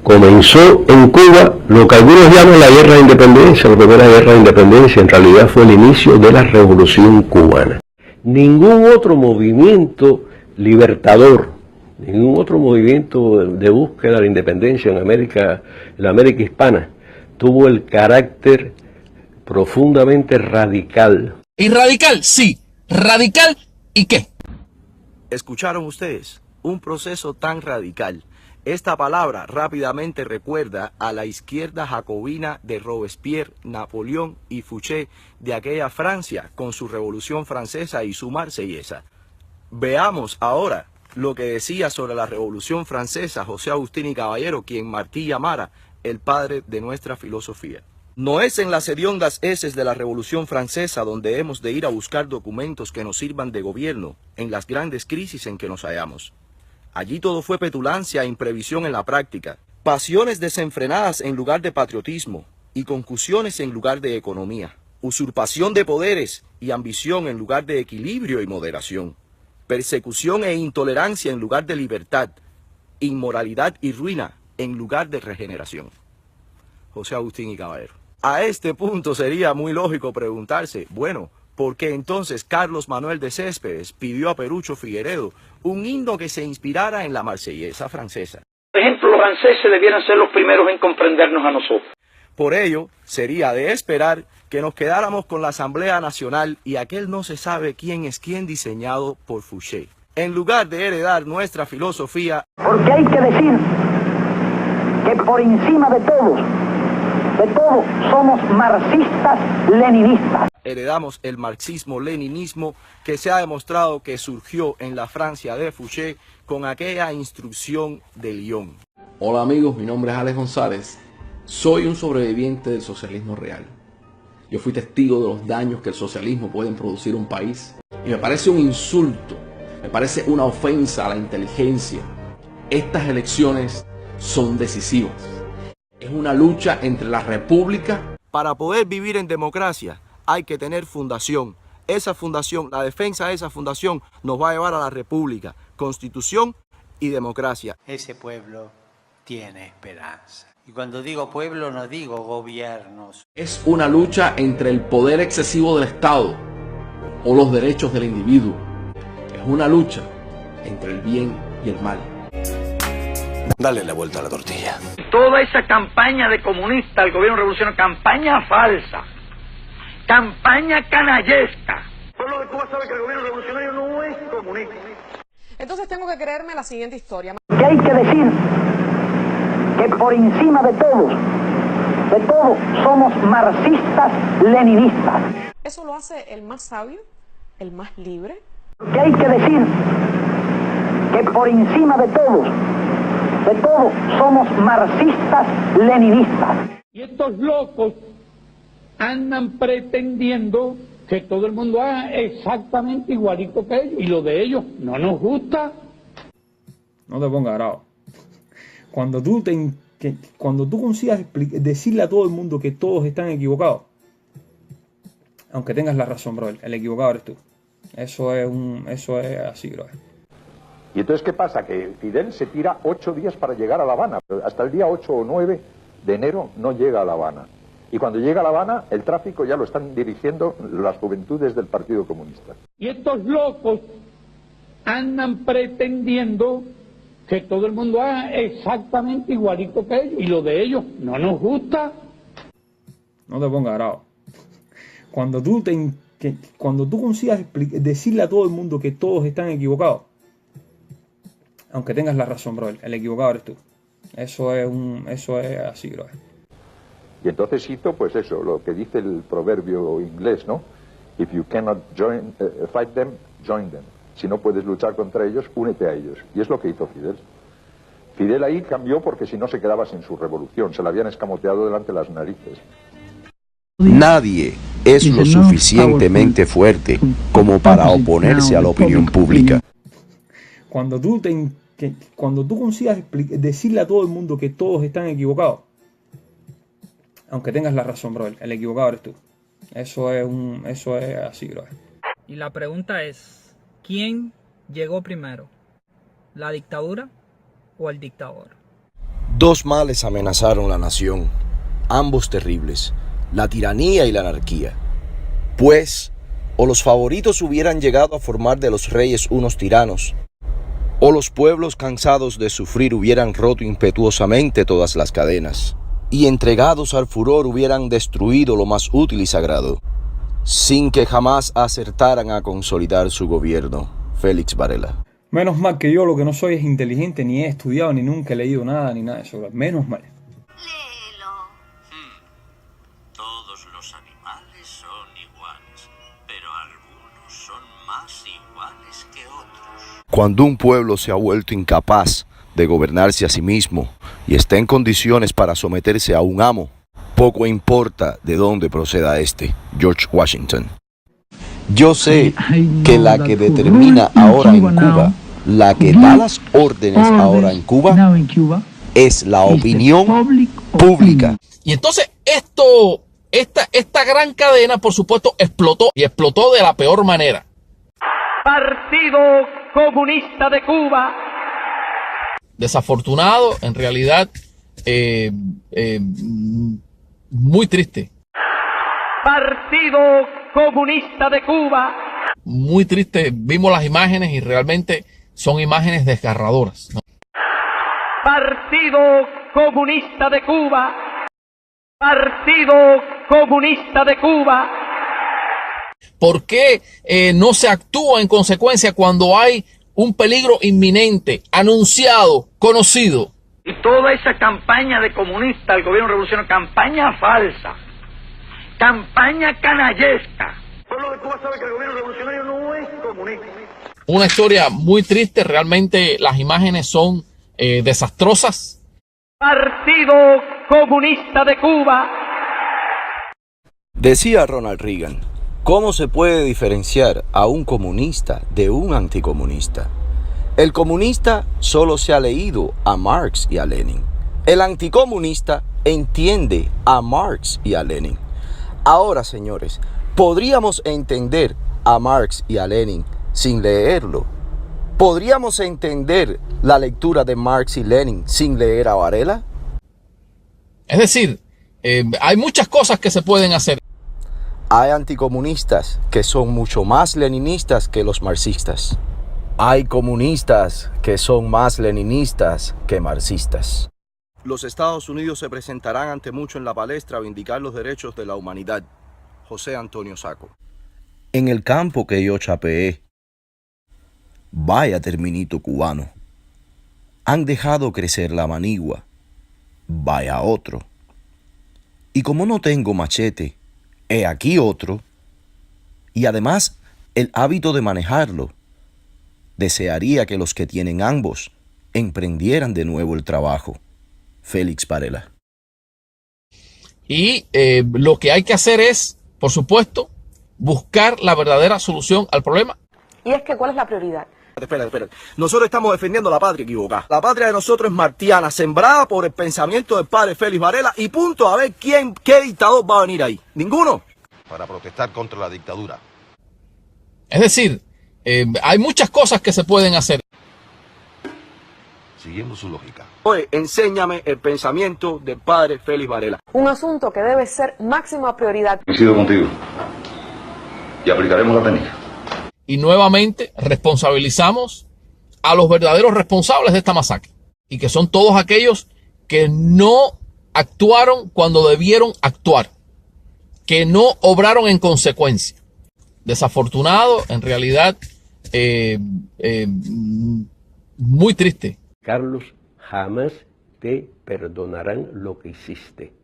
comenzó en Cuba lo que algunos llaman la guerra de independencia. La primera guerra de independencia en realidad fue el inicio de la Revolución Cubana. Ningún otro movimiento libertador, ningún otro movimiento de búsqueda de la independencia en la América hispana, tuvo el carácter profundamente radical. Y radical, sí. ¿Radical y qué? ¿Escucharon ustedes? Un proceso tan radical. Esta palabra rápidamente recuerda a la izquierda jacobina de Robespierre, Napoleón y Fouché de aquella Francia con su Revolución Francesa y su Marsellesa. Veamos ahora lo que decía sobre la Revolución Francesa José Agustín y Caballero, quien Martí llamara el padre de nuestra filosofía. No es en las hediondas heces de la Revolución Francesa donde hemos de ir a buscar documentos que nos sirvan de gobierno en las grandes crisis en que nos hallamos. Allí todo fue petulancia e imprevisión en la práctica, pasiones desenfrenadas en lugar de patriotismo y concusiones en lugar de economía, usurpación de poderes y ambición en lugar de equilibrio y moderación, persecución e intolerancia en lugar de libertad, inmoralidad y ruina en lugar de regeneración. José Agustín y Caballero. A este punto sería muy lógico preguntarse, bueno, ¿por qué entonces Carlos Manuel de Céspedes pidió a Perucho Figueredo un himno que se inspirara en la Marsellesa francesa? Por ejemplo, los franceses debieran ser los primeros en comprendernos a nosotros. Por ello, sería de esperar que nos quedáramos con la Asamblea Nacional y aquel no se sabe quién es quién diseñado por Fouché, en lugar de heredar nuestra filosofía. Porque hay que decir que por encima de todos somos marxistas-leninistas. Heredamos el marxismo-leninismo que se ha demostrado que surgió en la Francia de Fouché con aquella instrucción de Lyon. Hola amigos, mi nombre es Alex González. Soy un sobreviviente del socialismo real. Yo fui testigo de los daños que el socialismo puede producir en un país. Y me parece un insulto, me parece una ofensa a la inteligencia. Estas elecciones son decisivas. Es una lucha entre la república. Para poder vivir en democracia hay que tener fundación. Esa fundación, la defensa de esa fundación nos va a llevar a la república, constitución y democracia. Ese pueblo tiene esperanza. Y cuando digo pueblo no digo gobiernos. Es una lucha entre el poder excesivo del Estado o los derechos del individuo. Es una lucha entre el bien y el mal. Dale la vuelta a la tortilla. Toda esa campaña de comunista, el gobierno revolucionario, campaña falsa, campaña canallesca. El pueblo de Cuba sabe que el gobierno revolucionario no es comunista. Entonces tengo que creerme la siguiente historia. Que hay que decir que por encima de todos somos marxistas-leninistas. Eso lo hace el más sabio, el más libre. Que hay que decir que por encima de todos somos marxistas-leninistas. Y estos locos andan pretendiendo que todo el mundo haga exactamente igualito que ellos. Y lo de ellos no nos gusta. No te pongas bravo. Cuando tú consigas decirle a todo el mundo que todos están equivocados, aunque tengas la razón, brother, el equivocado eres tú. Eso es así, brother. Y entonces, ¿qué pasa? Que Fidel se tira 8 días para llegar a La Habana. Hasta el día 8 o 9 de enero no llega a La Habana. Y cuando llega a La Habana, el tráfico ya lo están dirigiendo las juventudes del Partido Comunista. Y estos locos andan pretendiendo que todo el mundo haga exactamente igualito que ellos. Y lo de ellos no nos gusta. No te pongas bravo. Cuando tú consigas decirle a todo el mundo que todos están equivocados, aunque tengas la razón, brother, el equivocado eres tú. Eso es así, brother. Y entonces hizo, pues eso, lo que dice el proverbio inglés, ¿no? If you cannot fight them, join them. Si no puedes luchar contra ellos, únete a ellos. Y es lo que hizo Fidel. Fidel ahí cambió porque si no se quedaba sin su revolución. Se la habían escamoteado delante de las narices. Nadie es lo suficientemente fuerte como para oponerse a la opinión pública. Cuando tú consigas decirle a todo el mundo que todos están equivocados, aunque tengas la razón, brother, el equivocado eres tú. Eso es así, brother. Y la pregunta es, ¿quién llegó primero? ¿La dictadura o el dictador? Dos males amenazaron la nación, ambos terribles, la tiranía y la anarquía. Pues, o los favoritos hubieran llegado a formar de los reyes unos tiranos, o los pueblos cansados de sufrir hubieran roto impetuosamente todas las cadenas, y entregados al furor hubieran destruido lo más útil y sagrado, sin que jamás acertaran a consolidar su gobierno. Félix Varela. Menos mal que yo lo que no soy es inteligente, ni he estudiado, ni nunca he leído nada, ni nada de eso. Menos mal. Léelo. Todos los animales son iguales, pero algunos son más iguales que otros. Cuando un pueblo se ha vuelto incapaz de gobernarse a sí mismo y está en condiciones para someterse a un amo, poco importa de dónde proceda este. George Washington. Yo sé que la que determina ahora en Cuba, la que da las órdenes ahora en Cuba, es la opinión pública. Y entonces esta gran cadena, por supuesto, explotó, y explotó de la peor manera. Partido Comunista de Cuba. Desafortunado, en realidad, muy triste. Partido Comunista de Cuba. Muy triste, vimos las imágenes y realmente son imágenes desgarradoras, ¿no? Partido Comunista de Cuba. Partido Comunista de Cuba. ¿Por qué no se actúa en consecuencia cuando hay un peligro inminente, anunciado, conocido? Y toda esa campaña de comunista, el gobierno revolucionario, campaña falsa, campaña canallesca. El pueblo de Cuba sabe que el gobierno revolucionario no es comunista. Una historia muy triste, realmente las imágenes son desastrosas. Partido Comunista de Cuba. Decía Ronald Reagan, ¿cómo se puede diferenciar a un comunista de un anticomunista? El comunista solo se ha leído a Marx y a Lenin. El anticomunista entiende a Marx y a Lenin. Ahora, señores, ¿podríamos entender a Marx y a Lenin sin leerlo? ¿Podríamos entender la lectura de Marx y Lenin sin leer a Varela? Es decir, hay muchas cosas que se pueden hacer. Hay anticomunistas que son mucho más leninistas que los marxistas. Hay comunistas que son más leninistas que marxistas. Los Estados Unidos se presentarán ante mucho en la palestra a vindicar los derechos de la humanidad. José Antonio Saco. En el campo que yo chapeé, vaya terminito cubano. Han dejado crecer la manigua, vaya otro. Y como no tengo machete, he aquí otro. Y además, el hábito de manejarlo. Desearía que los que tienen ambos emprendieran de nuevo el trabajo. Félix Varela. Y lo que hay que hacer es, por supuesto, buscar la verdadera solución al problema. Y es que, ¿cuál es la prioridad? Espera. Nosotros estamos defendiendo la patria equivocada. La patria de nosotros es martiana, sembrada por el pensamiento del padre Félix Varela y punto. A ver qué dictador va a venir ahí. Ninguno. Para protestar contra la dictadura. Es decir, hay muchas cosas que se pueden hacer. Siguiendo su lógica. Oye, enséñame el pensamiento del padre Félix Varela. Un asunto que debe ser máxima prioridad. Coincido contigo. Y aplicaremos la técnica. Y nuevamente responsabilizamos a los verdaderos responsables de esta masacre. Y que son todos aquellos que no actuaron cuando debieron actuar. Que no obraron en consecuencia. Desafortunado, en realidad, muy triste. Carlos, jamás te perdonarán lo que hiciste.